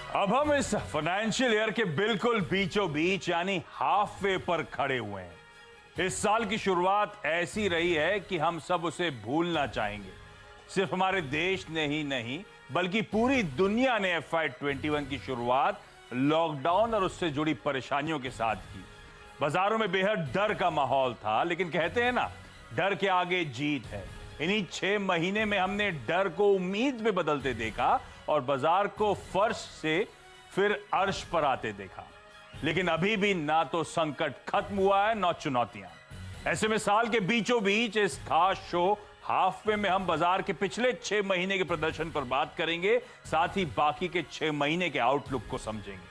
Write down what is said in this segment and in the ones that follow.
अब हम इस फाइनेंशियल ईयर के बिल्कुल बीचों बीच यानी हाफ वे पर खड़े हुए हैं। इस साल की शुरुआत ऐसी रही है कि हम सब उसे भूलना चाहेंगे। सिर्फ हमारे देश ने ही नहीं बल्कि पूरी दुनिया ने FY21 की शुरुआत लॉकडाउन और उससे जुड़ी परेशानियों के साथ की। बाजारों में बेहद डर का माहौल था, लेकिन कहते हैं ना, डर के आगे जीत है। इन्हीं 6 महीने में हमने डर को उम्मीद में बदलते देखा और बाजार को फर्श से फिर अर्श पर आते देखा। लेकिन अभी भी ना तो संकट खत्म हुआ है, ना चुनौतियां। ऐसे में साल के बीचों बीच इस खास शो हाफ वे में हम बाजार के पिछले 6 महीने के प्रदर्शन पर बात करेंगे, साथ ही बाकी के 6 महीने के आउटलुक को समझेंगे।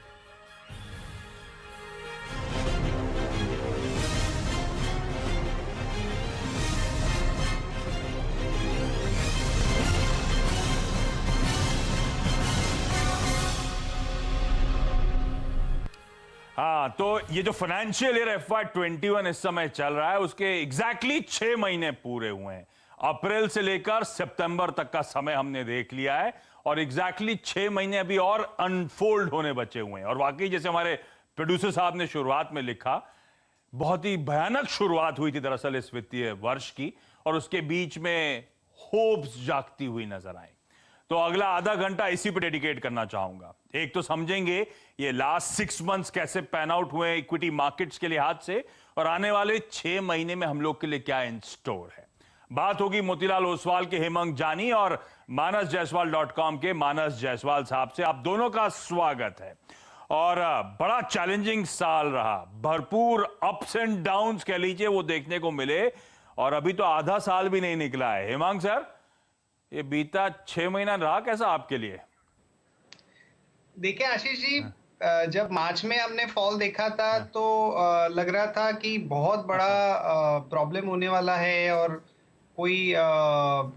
हाँ, तो ये जो फाइनेंशियल ईयर FY21 इस समय चल रहा है, उसके एग्जैक्टली 6 महीने पूरे हुए हैं। अप्रैल से लेकर सितंबर तक का समय हमने देख लिया है और एग्जैक्टली 6 महीने अभी और अनफोल्ड होने बचे हुए हैं। और वाकई जैसे हमारे प्रोड्यूसर साहब ने शुरुआत में लिखा, बहुत ही भयानक शुरुआत हुई थी दरअसल इस वित्तीय वर्ष की, और उसके बीच में होप्स जागती हुई नजर आई। तो अगला आधा घंटा इसी पे डेडिकेट करना चाहूंगा। एक तो समझेंगे ये लास्ट 6 मंथ्स कैसे पैन आउट हुए इक्विटी मार्केट्स के लिहाज से, और आने वाले 6 महीने में हम लोग के लिए क्या इन स्टोर है। बात होगी मोतीलाल ओसवाल के हेमंत जानी और manasjaiswal.com के मानस जायसवाल साहब से। आप दोनों का स्वागत है। और बड़ा चैलेंजिंग साल रहा, भरपूर अप्स एंड डाउन्स कह लीजिए वो देखने को मिले, और अभी तो आधा साल भी नहीं निकला है। हेमंत सर, ये बीता 6 महीना रहा कैसा आपके लिए? देखिए आशीष जी, जब मार्च में हमने फॉल देखा था तो लग रहा था कि बहुत बड़ा प्रॉब्लम होने वाला है, और कोई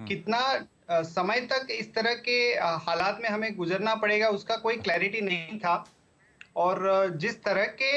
कितना समय तक इस तरह के हालात में हमें गुजरना पड़ेगा उसका कोई क्लैरिटी नहीं था। और जिस तरह के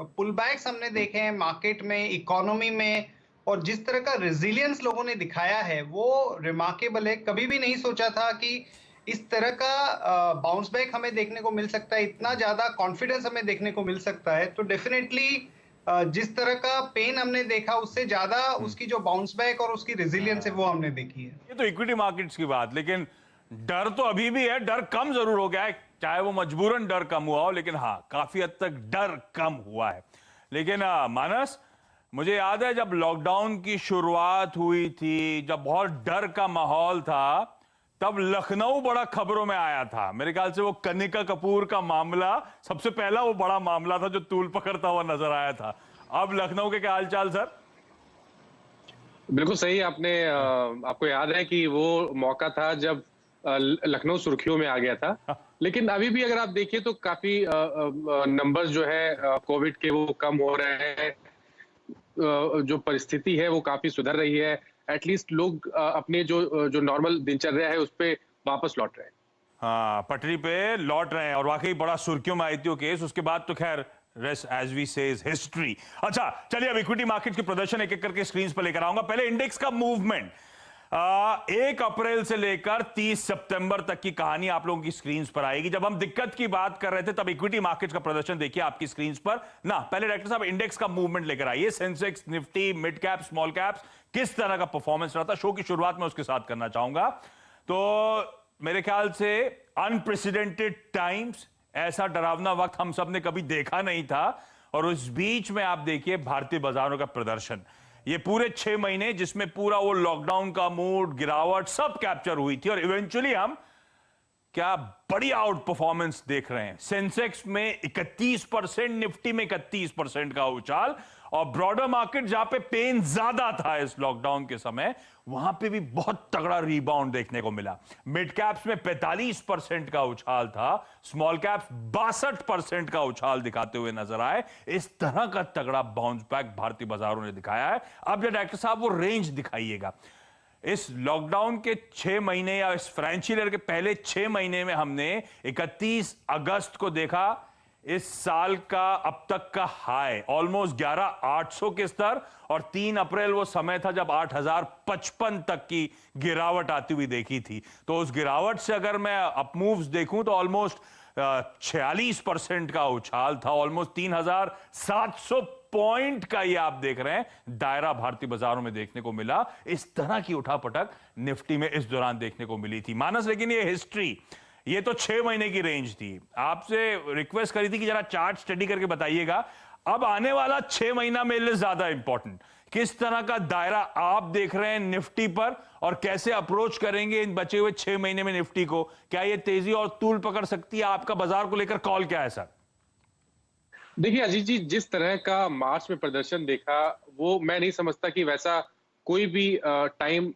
पुल बैक्स हमने देखे हैं मार्केट में, इकोनॉमी में, और जिस तरह का रेजिलियंस लोगों ने दिखाया है वो रिमार्केबल है। कभी भी नहीं सोचा था कि इस तरह का बाउंस बैक हमें देखने को मिल सकता है, इतना ज्यादा कॉन्फिडेंस हमें देखने को मिल सकता है। तो डेफिनेटली जिस तरह का पेन हमने देखा उससे ज्यादा उसकी जो बाउंस बैक और उसकी रेजिलियंस है वो हमने देखी है। ये तो इक्विटी मार्केट्स की बात, लेकिन डर तो अभी भी है। डर कम जरूर हो गया है, चाहे वो मजबूरन डर कम हुआ हो, लेकिन हाँ, काफी हद तक डर कम हुआ है। लेकिन मानस, मुझे याद है जब लॉकडाउन की शुरुआत हुई थी, जब बहुत डर का माहौल था, तब लखनऊ बड़ा खबरों में आया था। मेरे ख्याल से वो कनिका कपूर का मामला सबसे पहला वो बड़ा मामला था जो तूल पकड़ता हुआ नजर आया था। अब लखनऊ के क्या हालचाल सर? बिल्कुल सही आपने आपको याद है कि वो मौका था जब लखनऊ सुर्खियों में आ गया था। लेकिन अभी भी अगर आप देखिए तो काफी नंबर्स जो है कोविड के वो कम हो रहे हैं, जो परिस्थिति है वो काफी सुधर रही है। एटलीस्ट लोग अपने जो नॉर्मल दिनचर्या है उस पे वापस लौट रहे हैं। हाँ, पटरी पे लौट रहे हैं, और वाकई बड़ा सुर्खियों में आई थी वो केस। उसके बाद तो खैर रेस्ट एज वी से इज हिस्ट्री। अच्छा, चलिए अब इक्विटी मार्केट के प्रदर्शन एक एक करके स्क्रीन पर लेकर आऊंगा। पहले इंडेक्स का मूवमेंट 1 अप्रैल से लेकर 30 सितंबर तक की कहानी आप लोगों की स्क्रीन पर आएगी। जब हम दिक्कत की बात कर रहे थे तब इक्विटी मार्केट्स का प्रदर्शन देखिए आपकी स्क्रीन पर ना। पहले डायरेक्टर साहब इंडेक्स का मूवमेंट लेकर आइए। Sensex, Nifty, mid cap, small caps, किस तरह का परफॉर्मेंस रहा था शो की शुरुआत में उसके साथ करना चाहूंगा। तो मेरे ख्याल से अनप्रेसिडेंटेड टाइम्स, ऐसा डरावना वक्त हम सब ने कभी देखा नहीं था। और उस बीच में आप देखिए भारतीय बाजारों का प्रदर्शन, ये पूरे 6 महीने जिसमें पूरा वो लॉकडाउन का मूड, गिरावट सब कैप्चर हुई थी, और इवेंचुअली हम क्या बड़ी आउट परफॉर्मेंस देख रहे हैं। सेंसेक्स में 31%, निफ्टी में 31% का उछाल, और ब्रॉडर मार्केट जहां पे पेन ज्यादा था इस लॉकडाउन के समय, वहां पे भी बहुत तगड़ा रिबाउंड देखने को मिला। मिड कैप्स में 45% का उछाल था, स्मॉल कैप्स 62% का उछाल दिखाते हुए नजर आए। इस तरह का तगड़ा बाउंस बैक भारतीय बाजारों ने दिखाया है। अब जो डायरेक्टर साहब वो रेंज दिखाइएगा, इस लॉकडाउन के 6 महीने या इस फाइनेंशियल ईयर के पहले 6 महीने में हमने 31 अगस्त को देखा इस साल का अब तक का हाई ऑलमोस्ट 11,800 के स्तर, और 3 अप्रैल वो समय था जब 8,055 तक की गिरावट आती हुई देखी थी। तो उस गिरावट से अगर मैं अपमूव्स देखूं तो ऑलमोस्ट 46% का उछाल था, ऑलमोस्ट 3,700 पॉइंट का ये आप देख रहे हैं दायरा भारतीय बाजारों में देखने को मिला। इस तरह की उठापटक निफ्टी में इस दौरान देखने को मिली थी मानस। लेकिन ये हिस्ट्री, ये तो 6 महीने की रेंज थी। आपसे रिक्वेस्ट करी थी कि जरा चार्ट स्टडी करके बताइएगा अब आने वाला 6 महीना मेरे लिए ज्यादा इंपॉर्टेंट, किस तरह का दायरा आप देख रहे हैं निफ्टी पर और कैसे अप्रोच करेंगे इन बचे हुए 6 महीने में निफ्टी को? क्या ये तेजी और तूल पकड़ सकती है? आपका बाजार को लेकर कॉल क्या है सर? देखिए अजीत जी, जिस तरह का मार्च में प्रदर्शन देखा वो मैं नहीं समझता कि वैसा कोई भी टाइम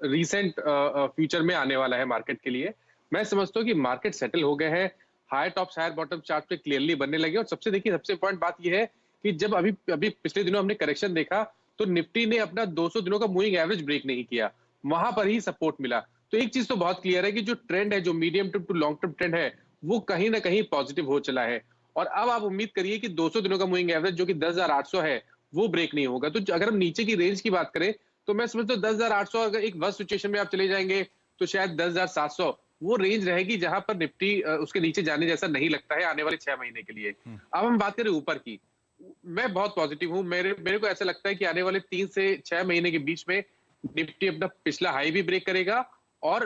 रीसेंट फ्यूचर में आने वाला है मार्केट के लिए। मैं समझता हूँ कि मार्केट सेटल हो गए हैं, higher top higher bottom chart पे क्लियरली बनने लगे। और सबसे इंपॉर्टेंट बात यह है कि जब अभी पिछले दिनों हमने करेक्शन देखा तो निफ्टी ने अपना 200 दिनों का मूविंग एवरेज ब्रेक नहीं किया, वहां पर ही सपोर्ट मिला। तो एक चीज तो बहुत क्लियर है कि जो ट्रेंड है, जो medium term to long term trend है, वो कहीं ना कहीं पॉजिटिव हो चला है। और अब आप उम्मीद करिए कि 200 दिनों का मूविंग एवरेज जो कि 10,800 है वो ब्रेक नहीं होगा। तो अगर हम नीचे की रेंज की बात करें तो मैं समझता हूँ 10,800 अगर एक वर्स्ट सिचुएशन में आप चले जाएंगे तो शायद 10,700 वो रेंज रहेगी जहां पर निफ्टी उसके नीचे जाने जैसा नहीं लगता है आने वाले 6 महीने के लिए। अब हम बात करें ऊपर की, मैं बहुत पॉजिटिव हूं। मेरे को ऐसा लगता है कि आने वाले 3 से 6 महीने के बीच में निफ्टी अपना पिछला हाई भी ब्रेक करेगा और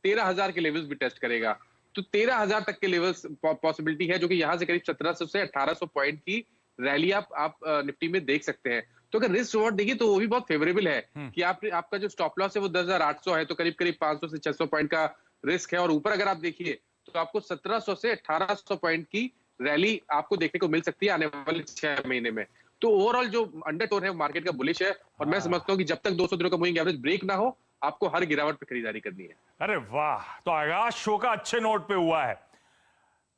13,000 के लेवल्स भी टेस्ट करेगा। तो 13,000 तक के लेवल्स पॉसिबिलिटी है, जो कि यहां से करीब 1700 से 1800 पॉइंट की रैली आप निफ्टी में देख सकते हैं। तो अगर रिस्क रिवॉर्ड देखिए तो वो भी बहुत फेवरेबल है कि आपका जो स्टॉप लॉस है वो 10,800 है, तो करीब 500 से 600 पॉइंट का रिस्क है। और ऊपर अगर आप देखिए तो आपको 1700 से 1800 पॉइंट की रैली आपको देखने को मिल सकती है आने वाले 6 महीने में। तो ओवरऑल जो अंडरटोन है वो मार्केट का बुलिश है और मैं समझता हूं कि जब तक 200 दिनों का मूविंग एवरेज ब्रेक ना हो आपको हर गिरावट पे खरीदारी करनी है। अरे वाह, तो आगाज शो का अच्छे नोट पे हुआ है।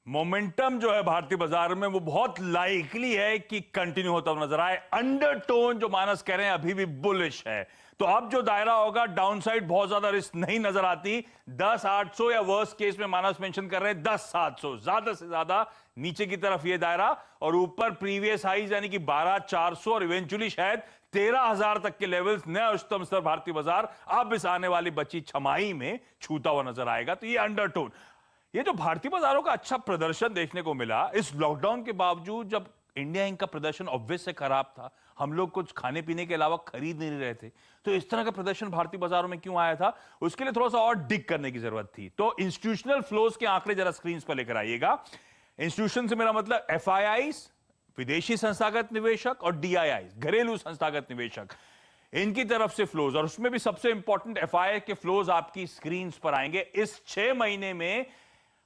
मोमेंटम जो है भारतीय बाजार में वो बहुत लाइकली है कि कंटिन्यू होता हुआ नजर आए। अंडरटोन जो मानस कह रहे हैं अभी भी बुलिश है। तो अब जो दायरा होगा, डाउनसाइड बहुत ज्यादा रिस्क नहीं नजर आती। 10,800 या वर्स्ट केस में मानस मेंशन कर रहे हैं 10,700, ज्यादा से ज्यादा नीचे की तरफ ये दायरा और ऊपर प्रीवियस हाइज यानी कि 12,400 और इवेंचुअली शायद 13,000 तक के लेवल्स नया उच्चतम स्तर भारतीय बाजार अब इस आने वाली बची छमाही में छूता हुआ नजर आएगा। तो ये अंडरटोन, ये जो भारतीय बाजारों का अच्छा प्रदर्शन देखने को मिला इस लॉकडाउन के बावजूद, जब इंडिया इंक का प्रदर्शन ऑब्वियस से खराब था, हम लोग कुछ खाने पीने के अलावा खरीद नहीं रहे थे, तो इस तरह का प्रदर्शन भारतीय बाजारों में क्यों आया था, उसके लिए थोड़ा सा और डिग करने की जरूरत थी। तो इंस्टीट्यूशनल फ्लोज के आंकड़े जरा स्क्रीन पर लेकर आइएगा। इंस्टीट्यूशन से मेरा मतलब एफआईआईज, विदेशी संस्थागत निवेशक, और डीआईआईज, घरेलू संस्थागत निवेशक, इनकी तरफ से फ्लोज। और उसमें भी सबसे इंपॉर्टेंट एफआईआई के फ्लोज आपकी स्क्रीन पर आएंगे। इस 6 महीने में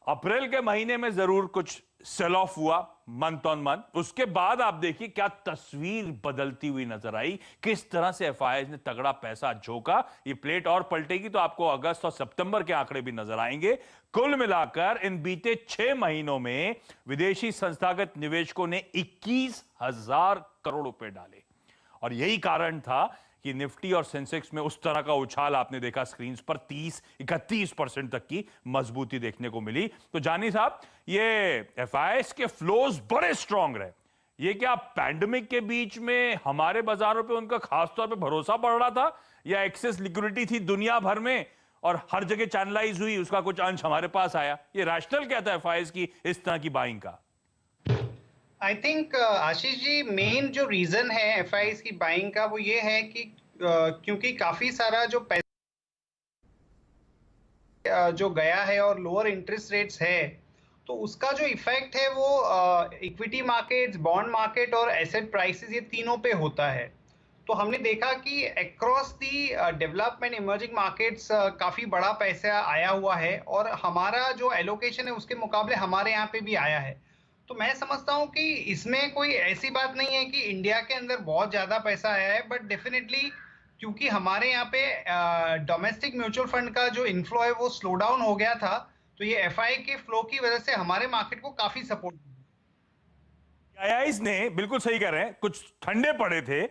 अप्रैल के महीने में जरूर कुछ सेल ऑफ हुआ मंथ ऑन मंथ, उसके बाद आप देखिए क्या तस्वीर बदलती हुई नजर आई, किस तरह से एफआईआई ने तगड़ा पैसा झोंका। ये प्लेट और पलटेगी तो आपको अगस्त और सितंबर के आंकड़े भी नजर आएंगे। कुल मिलाकर इन बीते 6 महीनों में विदेशी संस्थागत निवेशकों ने 21,000 करोड़ रुपए डाले और यही कारण था कि निफ्टी और सेंसेक्स में उस तरह का उछाल आपने देखा स्क्रीन पर, 30-31% तक की मजबूती देखने को मिली। तो जानी साहब, ये एफआईआईज के फ्लोज बड़े स्ट्रांग रहे, ये क्या पैंडेमिक के बीच में हमारे बाजारों पे उनका खासतौर पे भरोसा बढ़ रहा था, या एक्सेस लिक्विडिटी थी दुनिया भर में और हर जगह चैनलाइज हुई, उसका कुछ अंश हमारे पास आया? ये रैशनल क्या था एफआईआईज की इस तरह की बाइंग का? I think Ashish ji, main जो रीजन है एफआईआईज की बाइंग का वो ये है कि क्योंकि काफी सारा जो पैसा जो गया है और लोअर इंटरेस्ट रेट्स है, तो उसका जो इफेक्ट है वो इक्विटी मार्केट्स, बॉन्ड मार्केट और एसेट प्राइसेस, ये तीनों पे होता है। तो हमने देखा कि across the development emerging markets काफी बड़ा पैसा आया हुआ है और हमारा जो एलोकेशन है उसके मुकाबले हमारे यहाँ पे भी आया है। तो मैं समझता हूं कि इसमें कोई ऐसी बात नहीं है कि इंडिया के अंदर बहुत ज्यादा पैसा आया है, बट डेफिनेटली क्योंकि हमारे यहाँ पे डोमेस्टिक म्यूचुअल फंड का जो इनफ्लो है वो स्लो डाउन हो गया था, तो ये एफआई के फ्लो की वजह से हमारे मार्केट को काफी सपोर्ट किया। डीआईआईज ने, बिल्कुल सही कह रहे हैं, कुछ ठंडे पड़े थे।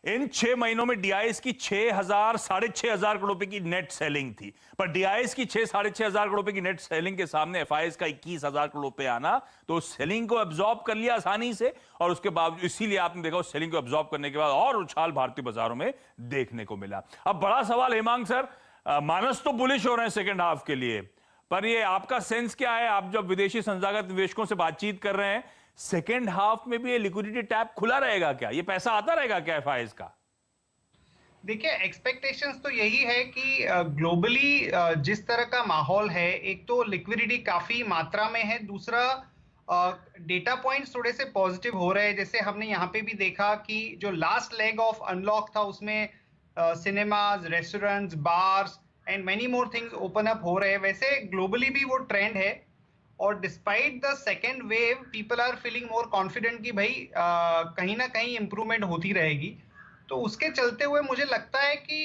इन 6 महीनों में डीआईएस की 6,000-6,500 करोड़ रुपए की नेट सेलिंग थी, पर डीआईएस की 6,000-6,500 करोड़ रुपए की नेट सेलिंग के सामने एफआईआईएस का 21,000 करोड़ रुपए आना, तो सेलिंग को एब्जॉर्ब कर लिया आसानी से, और उसके बाद इसीलिए आपने देखा उस सेलिंग को एब्जॉर्ब करने के बाद और उछाल भारतीय बाजारों में देखने को मिला। अब बड़ा सवाल हेमांग सर, मानस तो बुलिश हो रहे हैं सेकेंड हाफ के लिए, पर ये आपका सेंस क्या है, आप जब विदेशी संस्थागत निवेशकों से बातचीत कर रहे हैं, सेकेंड हाफ में भी ये लिक्विडिटी टैप खुला रहेगा क्या? ये पैसा आता रहेगा क्या एफआईआईज का? देखिए, एक्सपेक्टेशंस तो यही है कि ग्लोबली जिस तरह का माहौल है, एक तो लिक्विडिटी काफी मात्रा में है, दूसरा डेटा पॉइंट्स थोड़े से पॉजिटिव हो रहे हैं। जैसे हमने यहाँ पे भी देखा कि जो लास्ट लेग ऑफ अनलॉक था उसमें cinemas, restaurants, bars and many more things open up हो रहे हैं। वैसे ग्लोबली भी वो ट्रेंड है और despite the second wave people are feeling more confident कि भाई कहीं ना कहीं इंप्रूवमेंट होती रहेगी। तो उसके चलते हुए मुझे लगता है कि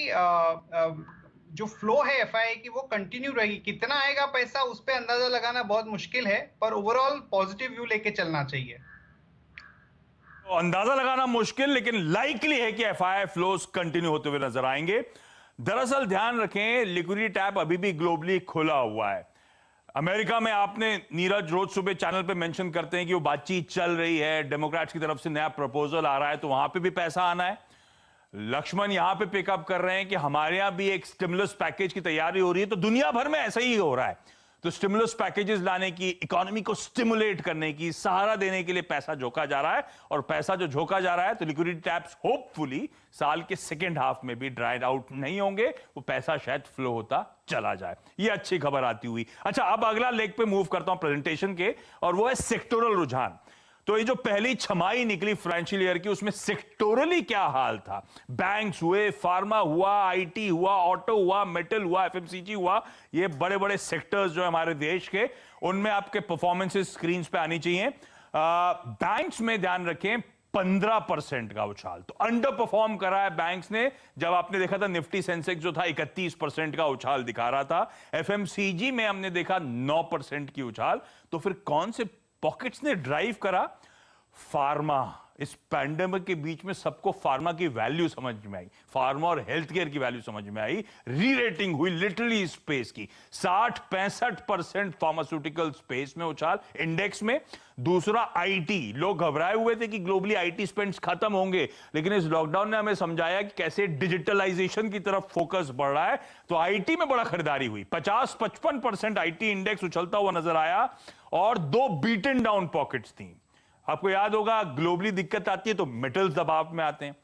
जो फ्लो है एफआईआई की वो कंटिन्यू रहेगी। कितना आएगा पैसा उस पर अंदाजा लगाना बहुत मुश्किल है, पर ओवरऑल पॉजिटिव व्यू लेके चलना चाहिए। तो अंदाजा लगाना मुश्किल, लेकिन लाइकली है कि एफआईआई फ्लोज कंटिन्यू होते हुए नजर आएंगे। दरअसल ध्यान रखें, लिक्विडिटी टैप अभी भी ग्लोबली खुला हुआ है। अमेरिका में आपने नीरज रोज सुबह चैनल पे मेंशन करते हैं कि वो बातचीत चल रही है, डेमोक्रेट्स की तरफ से नया प्रपोजल आ रहा है, तो वहां पे भी पैसा आना है। लक्ष्मण यहां पे पिकअप कर रहे हैं कि हमारे यहां भी एक स्टिमुलस पैकेज की तैयारी हो रही है, तो दुनिया भर में ऐसा ही हो रहा है। तो स्टिमुलस पैकेजेस लाने की, इकोनॉमी को स्टिमुलेट करने की, सहारा देने के लिए पैसा झोंका जा रहा है, और पैसा जो झोंका जा रहा है तो लिक्विडिटी टैप्स होपफुली साल के सेकेंड हाफ में भी ड्राइड आउट नहीं होंगे, वो पैसा शायद फ्लो होता चला जाए। ये अच्छी खबर आती हुई। अच्छा, अब अगला लेग पे मूव करता हूं प्रेजेंटेशन के, और वो है सेक्टोरल रुझान। तो ये जो पहली छमाही निकली फाइनेंशियल ईयर की, उसमें सेक्टोरली क्या हाल था? बैंक्स हुए, फार्मा हुआ, आईटी हुआ, ऑटो हुआ, मेटल हुआ, एफएमसीजी हुआ, ये बड़े बड़े सेक्टर्स जो हमारे देश के, उनमें आपके परफॉर्मेंसेस स्क्रीन पे आनी चाहिए। बैंक्स में ध्यान रखें 15% का उछाल, तो अंडर परफॉर्म करा है बैंक्स ने। जब आपने देखा था निफ्टी सेंसेक्स जो था 31% का उछाल दिखा रहा था, एफएमसीजी में हमने देखा 9% की उछाल। तो फिर कौन से पॉकेट्स ने ड्राइव करा? फार्मा। इस पैंडेमिक के बीच में सबको फार्मा की वैल्यू समझ में आई, फार्मा और हेल्थ केयर की वैल्यू समझ में आई। री रेटिंग हुई लिटरली स्पेस की, 60-65% फार्मास्यूटिकल स्पेस में उछाल इंडेक्स में। दूसरा आईटी, लोग घबराए हुए थे कि ग्लोबली आईटी स्पेंड्स खत्म होंगे, लेकिन इस लॉकडाउन ने हमें समझाया कि कैसे डिजिटलाइजेशन की तरफ फोकस बढ़ रहा है, तो आईटी में बड़ा खरीदारी हुई। 50-55% आईटी इंडेक्स उछलता हुआ नजर आया, और दो बीटन डाउन पॉकेट्स थी। आपको याद होगा, ग्लोबली दिक्कत आती है तो मेटल्स दबाव में आते हैं,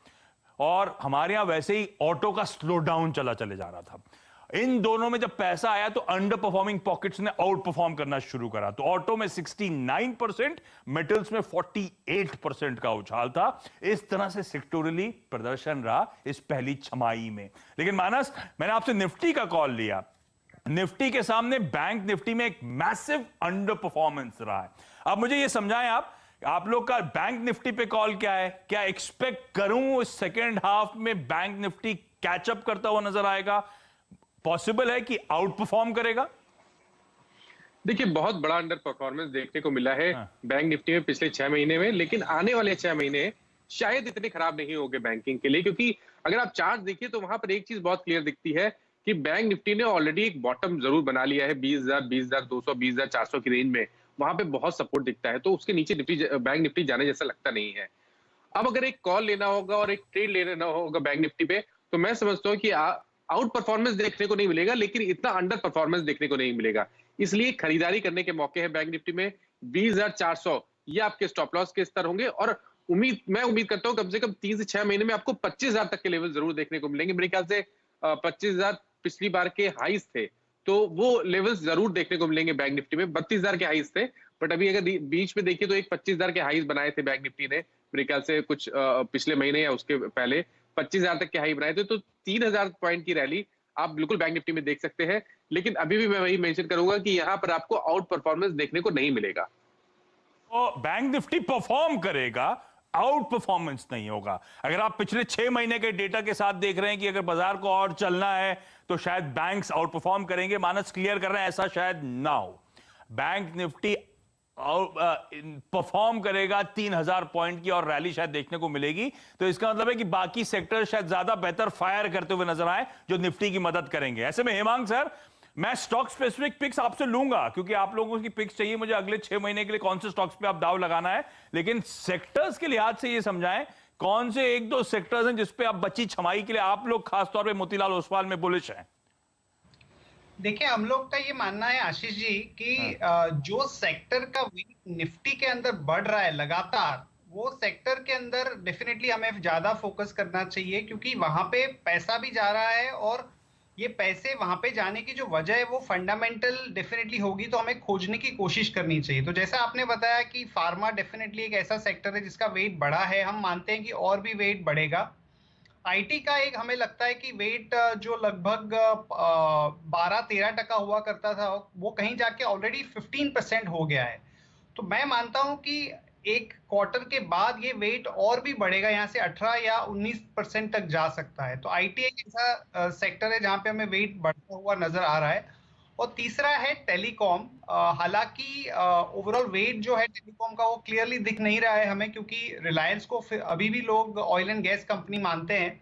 और हमारे यहां वैसे ही ऑटो का स्लो डाउन चले जा रहा था। इन दोनों में जब पैसा आया तो अंडर परफॉर्मिंग पॉकेट्स ने आउट परफॉर्म करना शुरू करा। तो ऑटो में 69%, मेटल्स में 48% का उछाल था। इस तरह से सेक्टोरली प्रदर्शन रहा इस पहली छमाही में। लेकिन मानस, मैंने आपसे निफ्टी का कॉल लिया, निफ्टी के सामने बैंक निफ्टी में एक मैसिव अंडर परफॉर्मेंस रहा है। अब मुझे यह समझाएं आप लोग का बैंक निफ्टी पे कॉल क्या है? क्या एक्सपेक्ट करूं इस सेकेंड हाफ में बैंक निफ्टी कैचअप करता हुआ नजर आएगा? पॉसिबल है कि आउट परफॉर्म करेगा? देखिए, बहुत बड़ा अंडर परफॉर्मेंस देखने को मिला है बैंक निफ्टी में पिछले 6 महीने में, लेकिन आने वाले 6 महीने शायद इतने खराब नहीं होंगे बैंकिंग के लिए, क्योंकि अगर आप चार्ट देखिए तो वहां पर एक चीज बहुत क्लियर दिखती है कि बैंक निफ्टी ने ऑलरेडी एक बॉटम जरूर बना लिया है 20,000, 20,200, 20,400 की रेंज में। वहां पे बहुत सपोर्ट दिखता है, तो उसके नीचे बैंक निफ्टी जाने जैसा लगता नहीं है। अब अगर एक कॉल लेना होगा और एक ट्रेड लेना होगा बैंक निफ्टी पे, तो मैं समझता हूँ कि आउट परफॉर्मेंस देखने को नहीं मिलेगा, लेकिन इतना अंडर परफॉर्मेंस देखने को नहीं मिलेगा। इसलिए खरीदारी करने के मौके हैं बैंक निफ्टी में। 20,400 ये आपके स्टॉप लॉस के स्तर होंगे, और मैं उम्मीद करता हूँ कम से कम 3 से 6 महीने में आपको 25,000 तक के लेवल जरूर देखने को मिलेंगे। मेरे ख्याल से 25,000 पिछली बार के हाईज थे, तो वो लेवल्स जरूर देखने को मिलेंगे बैंक निफ्टी में। 32,000 के हाईज थे, बट अभी अगर बीच में देखिए तो एक 25,000 के हाईज बनाए थे बैंक निफ्टी ने, मेरे ख्याल से कुछ पिछले महीने या उसके पहले 25,000 तक के हाई बनाए थे। तो 3,000 पॉइंट की रैली आप बिल्कुल बैंक निफ्टी में देख सकते हैं, लेकिन अभी भी मैं वही मेंशन करूंगा कि यहां पर आपको आउट परफॉर्मेंस देखने को नहीं मिलेगा। तो बैंक निफ्टी परफॉर्म करेगा, आउट परफॉर्मेंस नहीं होगा। अगर आप पिछले 6 महीने के डेटा के साथ देख रहे हैं कि अगर बाजार को और चलना है तो शायद बैंक्स आउट परफॉर्म करेंगे, मानस क्लियर कर रहे हैं ऐसा शायद ना हो। बैंक निफ्टी परफॉर्म करेगा, 3,000 पॉइंट की और रैली शायद देखने को मिलेगी। तो इसका मतलब है कि बाकी सेक्टर शायद ज्यादा बेहतर फायर करते हुए नजर आए, जो निफ्टी की मदद करेंगे। ऐसे में हेमांग सर, मैं स्टॉक स्पेसिफिक पिक्स आपसे लूंगा, क्योंकि आप लोगों की पिक्स चाहिए मुझे अगले 6 महीने के लिए, कौन से स्टॉक्स पे आप दाव लगाना है। लेकिन सेक्टर्स के लिहाज से ये समझाएं, कौन से 1-2 सेक्टर्स हैं जिसपे आप बची छमाई के लिए आप लोग खासतौर पे मोतीलाल ओसवाल में बुलिश हैं? देखिए हम लोग का ये मानना है आशीष जी कि जो सेक्टर का वेट निफ्टी के अंदर बढ़ रहा है लगातार, वो सेक्टर के अंदर डेफिनेटली हमें ज्यादा फोकस करना चाहिए, क्योंकि वहां पे पैसा भी जा रहा है और ये पैसे वहां पे जाने की जो वजह है वो फंडामेंटल डेफिनेटली होगी, तो हमें खोजने की कोशिश करनी चाहिए। तो जैसा आपने बताया कि फार्मा डेफिनेटली एक ऐसा सेक्टर है जिसका वेट बढ़ा है, हम मानते हैं कि और भी वेट बढ़ेगा। आईटी का एक हमें लगता है कि वेट जो लगभग 12-13% हुआ करता था, वो कहीं जाके ऑलरेडी 15% हो गया है। तो मैं मानता हूं कि एक क्वार्टर के बाद ये वेट और भी बढ़ेगा, यहाँ से 18 या 19% तक जा सकता है। तो आईटी एक ऐसा सेक्टर है जहां पे हमें वेट बढ़ता हुआ नजर आ रहा है। और तीसरा है टेलीकॉम। हालांकि ओवरऑल वेट जो है टेलीकॉम का वो क्लियरली दिख नहीं रहा है हमें, क्योंकि रिलायंस को अभी भी लोग ऑयल एंड गैस कंपनी मानते हैं,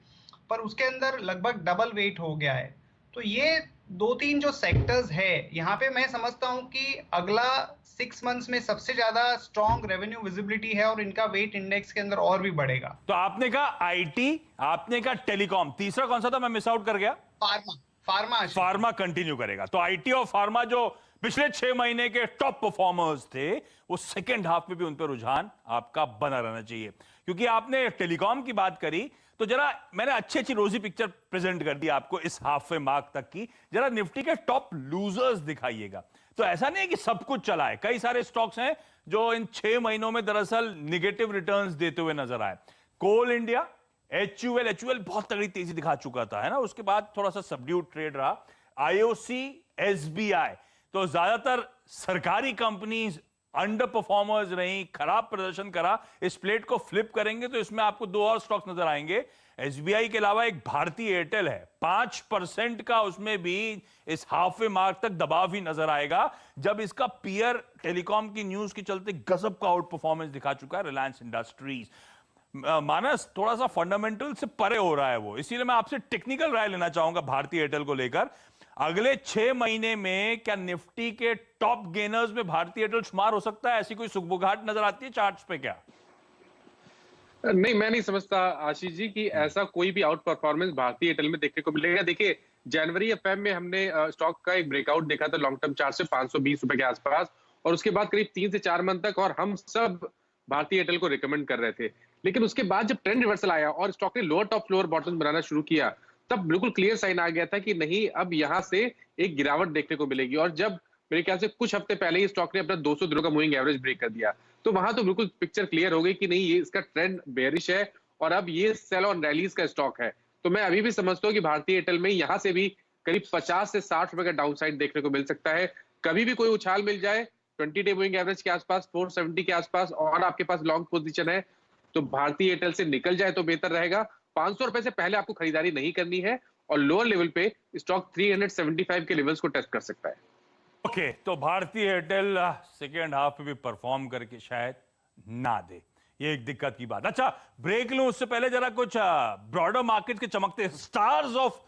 पर उसके अंदर लगभग डबल वेट हो गया है। तो ये दो तीन जो सेक्टर्स है, यहाँ पे मैं समझता हूँ कि अगला 6 मंथ्स में सबसे ज्यादा स्ट्रॉन्ग रेवेन्यू विजिबिलिटी है और इनका वेट इंडेक्स के अंदर और भी बढ़ेगा। तो आपने कहा आईटी, आपने कहा टेलीकॉम, तीसरा कौन सा था, मैं मिस आउट कर गया? फार्मा। फार्मा फार्मा कंटिन्यू करेगा। तो आईटी और फार्मा जो पिछले 6 महीने के टॉप परफॉर्मर्स थे, वो सेकेंड हाफ में भी उन पर रुझान आपका बना रहना चाहिए। क्योंकि आपने टेलीकॉम की बात करी, तो जरा मैंने अच्छी अच्छी रोजी पिक्चर प्रेजेंट कर दी आपको इस हाफवे मार्क तक की। जरा निफ्टी के टॉप लूजर्स दिखाइएगा। तो ऐसा नहीं है कि सब कुछ चला है, कई सारे स्टॉक्स हैं जो इन 6 महीनों में दरअसल निगेटिव रिटर्न्स देते हुए नजर आए। कोल इंडिया, एचयूएल बहुत तगड़ी तेजी दिखा चुका था, है ना, उसके बाद थोड़ा सा सबड्यूड ट्रेड रहा। आईओसी, एसबीआई, तो ज्यादातर सरकारी कंपनीज अंडर परफॉर्मर्स रही, खराब प्रदर्शन करा। इस प्लेट को फ्लिप करेंगे तो इसमें आपको दो और स्टॉक्स नजर आएंगे। एसबीआई के अलावा एक भारतीय एयरटेल है, 5% का उसमें भी इस हाफवे मार्क तक दबाव ही नजर आएगा, जब इसका पीयर टेलीकॉम की न्यूज के चलते गजब का आउट परफॉर्मेंस दिखा चुका है रिलायंस इंडस्ट्रीज। मानस, थोड़ा सा फंडामेंटल से परे हो रहा है वो, इसीलिए मैं आपसे टेक्निकल राय लेना चाहूंगा भारतीय एयरटेल को लेकर। अगले 6 महीने में क्या निफ्टी के टॉप गेनर्स में भारतीय एयरटेल शुमार हो सकता है? ऐसी कोई सुगबुगाहट नजर आती है चार्ट्स पे क्या? नहीं, मैं नहीं समझता आशीष जी कि ऐसा कोई भी आउट परफॉर्मेंस भारतीय एयरटेल में देखने को मिलेगा। देखिए, जनवरी या फेब में हमने स्टॉक का एक ब्रेकआउट देखा था लॉन्ग टर्म चार्ट से 520 रुपए के आसपास, और उसके बाद करीब 3 से 4 मंथ तक और हम सब भारतीय एयरटेल को रिकमेंड कर रहे थे। लेकिन उसके बाद जब ट्रेंड रिवर्सल आया और स्टॉक ने लोअर टॉप फ्लोर बॉटम बनाना शुरू किया, तब बिल्कुल क्लियर साइन आ गया था कि नहीं, अब यहां से एक गिरावट देखने को मिलेगी। और जब मेरे ख्याल से कुछ हफ्ते पहले ही स्टॉक ने अपना 200 दिनों का मूविंग एवरेज ब्रेक कर दिया, तो वहां तो बिल्कुल पिक्चर क्लियर हो गई कि नहीं, ये इसका ट्रेंड बेयरिश है और अब ये सेल ऑन रैलीज का स्टॉक है। तो मैं अभी भी समझता हूँ कि भारतीय एयरटेल में यहां से भी करीब 50 से 60 रुपए का डाउन साइड देखने को मिल सकता है। कभी भी कोई उछाल मिल जाए 20 डे मूविंग एवरेज के आसपास, 470 के आसपास, और आपके पास लॉन्ग पोजीशन है, तो भारतीय एयरटेल से निकल जाए तो बेहतर रहेगा। 500 रुपए से पहले आपको खरीदारी नहीं करनी है, और लोअर लेवल पे स्टॉक 375 के लेवल्स को टेस्ट कर सकता है। ओके, तो भारतीय एयरटेल सेकेंड हाफ में भी परफॉर्म करके शायद ना दे, ये एक दिक्कत की बात। अच्छा, ब्रेक लूं उससे पहले जरा कुछ ब्रॉडर मार्केट के चमकते स्टार्स ऑफ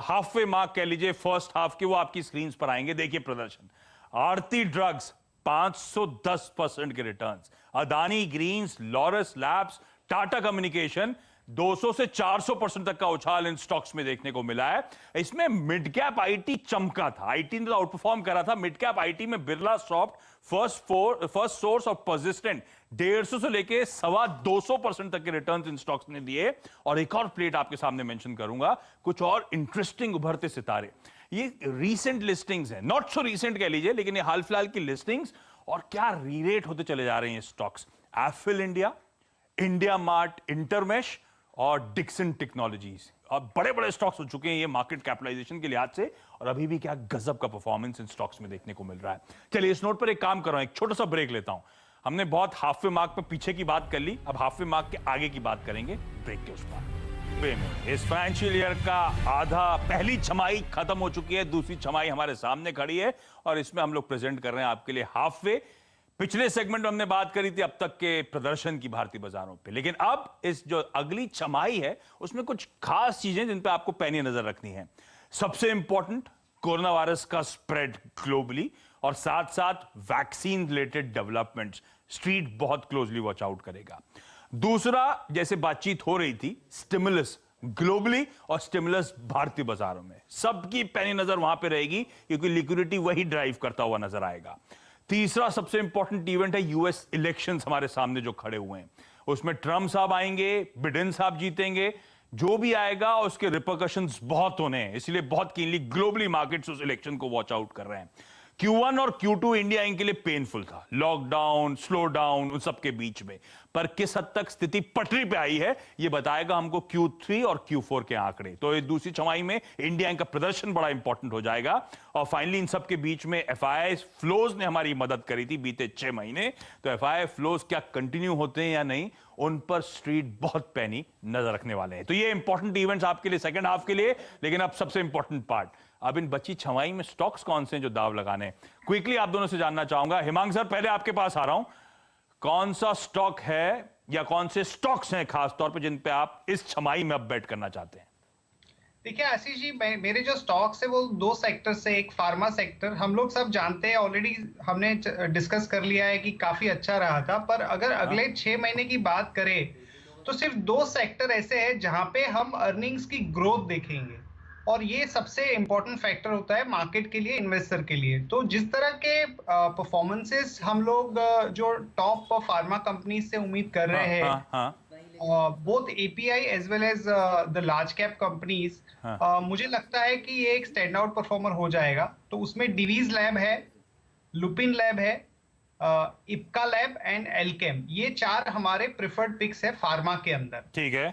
हाफवे मार्क कह लीजिए फर्स्ट हाफ के, वो आपकी स्क्रीन पर आएंगे। देखिए प्रदर्शन, आरती ड्रग्स 510% के returns, Adani greens, Laurus labs, Tata communication 200 से 400% तक का उछाल इन स्टॉक्स में देखने को मिला है। इसमें मिड कैप आईटी चमका था, आईटी ने तो आउट परफॉर्म करा था। मिड कैप आईटी में बिरला सॉफ्ट, फर्स्ट सोर्स और पर्सिस्टेंट 150 से लेके 225% तक के रिटर्न्स इन स्टॉक्स ने दिए। और एक और प्लेट आपके सामने मेंशन करूंगा, कुछ और इंटरेस्टिंग उभरते सितारे। ये रीसेंट लिस्टिंग्स हैं, नॉट सो रीसेंट कह लीजिए, लेकिन ये हाल फिलहाल की लिस्टिंग्स, और क्या रीरेट होते चले जा रहे हैं stocks. Eiffel India, India mart, Intermesh और डिक्सन टेक्नोलॉजीज, और बड़े बड़े स्टॉक्स हो चुके हैं ये मार्केट कैपिटलाइजेशन के लिहाज से, और अभी भी क्या गजब का परफॉर्मेंस इन स्टॉक्स में देखने को मिल रहा है। चलिए इस नोट पर एक काम कर रहा हूं, एक छोटा सा ब्रेक लेता हूं। हमने बहुत हाफवे मार्क पे पीछे की बात कर ली, अब हाफवे मार्क के आगे की बात करेंगे ब्रेक के उस पार। इस फाइनेंशियल ईयर का आधा, पहली छमाही खत्म हो चुकी है, दूसरी छमाही हमारे सामने खड़ी है, और इसमें हम लोग प्रेजेंट कर रहे हैं आपके लिए हाफवे। पिछले सेगमेंट में हमने बात करी थी अब तक के प्रदर्शन की भारतीय बाजारों पे, लेकिन अब इस जो अगली छमाही है उसमें कुछ खास चीजें जिन पे आपको पैनी नजर रखनी है। सबसे इंपॉर्टेंट, कोरोना वायरस का स्प्रेड ग्लोबली, और साथ साथ वैक्सीन रिलेटेड डेवलपमेंट्स, स्ट्रीट बहुत क्लोजली वॉच आउट करेगा। दूसरा, जैसे बातचीत हो रही थी, स्टिमुलस ग्लोबली और स्टिमुलस भारतीय बाजारों में। सबकी पैनी नजर वहां पे रहेगी क्योंकि लिक्विडिटी वही ड्राइव करता हुआ नजर आएगा। तीसरा सबसे इंपॉर्टेंट इवेंट है यूएस इलेक्शंस हमारे सामने जो खड़े हुए हैं। उसमें ट्रंप साहब आएंगे, बिडेन साहब जीतेंगे, जो भी आएगा उसके रिपरकशंस बहुत होने हैं, इसलिए बहुत कीनली ग्लोबली मार्केट्स उस इलेक्शन को वॉच आउट कर रहे हैं। Q1 और Q2 इंडिया इंक के लिए पेनफुल था, लॉकडाउन, स्लो डाउन, उन सब के बीच में, पर किस हद तक स्थिति पटरी पे आई है ये बताएगा हमको Q3 और Q4 के आंकड़े। तो इस दूसरी छमाही में इंडिया इंक का प्रदर्शन बड़ा इंपॉर्टेंट हो जाएगा। और फाइनली इन सब के बीच में FII फ्लोज ने हमारी मदद करी थी बीते 6 महीने, तो FII फ्लोज क्या कंटिन्यू होते हैं या नहीं, उन पर स्ट्रीट बहुत पैनी नजर रखने वाले हैं। तो ये इंपॉर्टेंट इवेंट्स आपके लिए सेकंड हाफ के लिए। लेकिन अब सबसे इंपॉर्टेंट पार्ट, अब इन बची छमाही में स्टॉक्स कौन से हैं जो दाव लगाने हैं, क्विकली आप दोनों से जानना चाहूंगा। हिमांग सर, पहले आपके पास आ रहा हूं, कौन सा स्टॉक है या कौन से स्टॉक्स हैं खास तौर पे जिन पे आप इस छमाही में अब बेट करना चाहते हैं? देखिए आशीष जी, मेरे जो स्टॉक्स है वो दो सेक्टर से, एक फार्मा सेक्टर, हम लोग सब जानते हैं ऑलरेडी, हमने डिस्कस कर लिया है कि काफी अच्छा रहा था, पर अगर अगले 6 महीने की बात करें तो सिर्फ 2 सेक्टर ऐसे हैं जहां पे हम अर्निंग्स की ग्रोथ देखेंगे, और ये सबसे इंपॉर्टेंट फैक्टर होता है मार्केट के लिए, इन्वेस्टर के लिए। तो जिस तरह के परफॉर्मेंसेस हम लोग जो टॉप फार्मा कंपनीज से उम्मीद कर रहे हैं, both API as well as the large cap companies, मुझे लगता है कि ये एक स्टैंड आउट परफॉर्मर हो जाएगा। तो उसमें डिवीज लैब है, लुपिन लैब है, इप्का लैब एंड एल्केम, ये 4 हमारे प्रिफर्ड पिक्स है फार्मा के अंदर। ठीक है।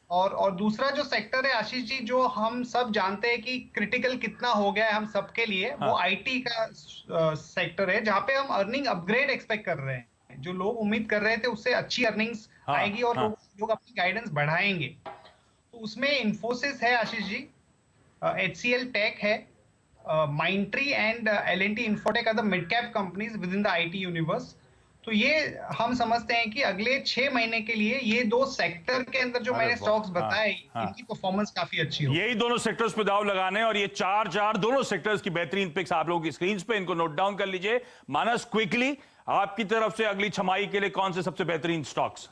और दूसरा जो सेक्टर है आशीष जी, जो हम सब जानते हैं कि क्रिटिकल कितना हो गया है हम सबके लिए, वो IT का सेक्टर है, जहां पे हम अर्निंग अपग्रेड एक्सपेक्ट कर रहे हैं। जो लोग उम्मीद कर रहे थे उससे अच्छी अर्निंग्स आएगी और लोग अपनी गाइडेंस बढ़ाएंगे। तो उसमें इन्फोसिस है आशीष जी, HCL टेक है, Mindtree and L&T Infotech are the mid cap companies within the IT universe. तो ये हम समझते हैं कि अगले 6 महीने के लिए ये 2 सेक्टर के अंदर जो मैंने स्टॉक्स बताए, इनकी परफॉर्मेंस काफी अच्छी हो। यही दोनों सेक्टर्स पे दाव लगाने हैं और ये 4 दोनों सेक्टर्स की बेहतरीन पिक्स आप लोगों की स्क्रीन पे, इनको नोट डाउन कर लीजिए। मानस, क्विकली आपकी तरफ से अगली छमाही के लिए कौन से सबसे बेहतरीन स्टॉक्स?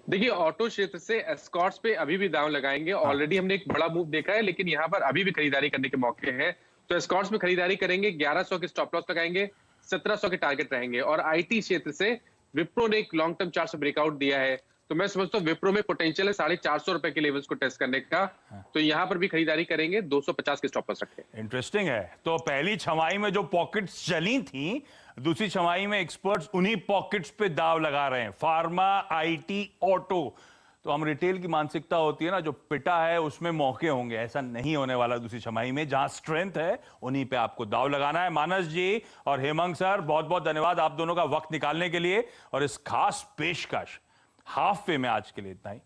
देखिए, ऑटो क्षेत्र से एस्कॉर्ट्स पे अभी भी दांव लगाएंगे। ऑलरेडी हमने एक बड़ा मूव देखा है, लेकिन यहाँ पर अभी भी खरीदारी करने के मौके हैं। तो एस्कॉर्ट्स में खरीदारी करेंगे, 1100 के स्टॉप लॉस लगाएंगे, 1700 के टारगेट रहेंगे। और IT क्षेत्र से विप्रो ने एक लॉन्ग टर्म चार्ट से ब्रेकआउट दिया है, तो मैं समझता हूँ विप्रो में पोटेंशियल है 450 रुपए के लेवल्स को टेस्ट करने का। तो यहाँ पर भी खरीदारी करेंगे, 250 के स्टॉप लॉस रखें। इंटरेस्टिंग है। तो पहली छमाही में जो पॉकेट्स चली थी, दूसरी छमाही में एक्सपर्ट्स उन्हीं पॉकेट्स पे दाव लगा रहे हैं, फार्मा, IT, ऑटो। तो हम रिटेल की मानसिकता होती है ना, जो पिटा है उसमें मौके होंगे, ऐसा नहीं होने वाला दूसरी छमाही में। जहां स्ट्रेंथ है उन्हीं पे आपको दाव लगाना है। मानस जी और हेमंत सर, बहुत बहुत धन्यवाद आप दोनों का वक्त निकालने के लिए और इस खास पेशकश हाफ वे में आज के लिए इतना ही।